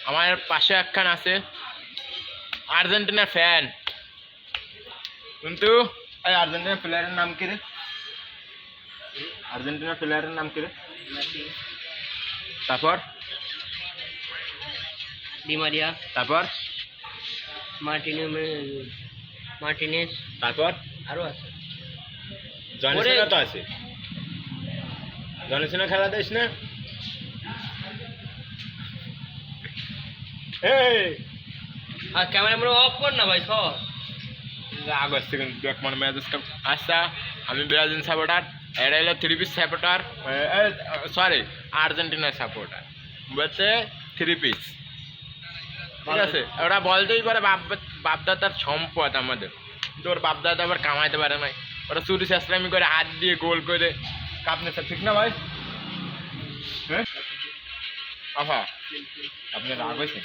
আমার পাশে একখান আছে আর্জেন্টিনার ফ্যান, কিন্তু এই আর্জেন্টিনার প্লেয়ারের নাম কি রে? আর্জেন্টিনার প্লেয়ারের নাম কি রে? তারপর ডি মারিয়া, তারপর মার্টিনেজ, তারপর আরো আছে। জনসেনা তো আছে, জনসেনা খেলা দিস না? এই আর ক্যামেরা অফ কর না ভাই সব। রাগ আসছে কিন্তু দেখ মানে ম্যাচটা। আচ্ছা আমি ব্রাজিল সাপোর্টার, এটা হলো 3 পিস সাপোর্টার, সরি আর্জেন্টিনার সাপোর্টার, বলছে 3 পিস। ঠিক আছে, ওরা বলতেই পারে বাপদাদার সম্পদ আমাদের, তোর বাপদাদা আবার কামাইতে পারে নাই, ওরা চুরি চেষ্টামি করে হাত দিয়ে গোল করে কাপ নিচ্ছে, ঠিক না ভাই? হ্যাঁ আফা আপনি রাগ হয়েছে?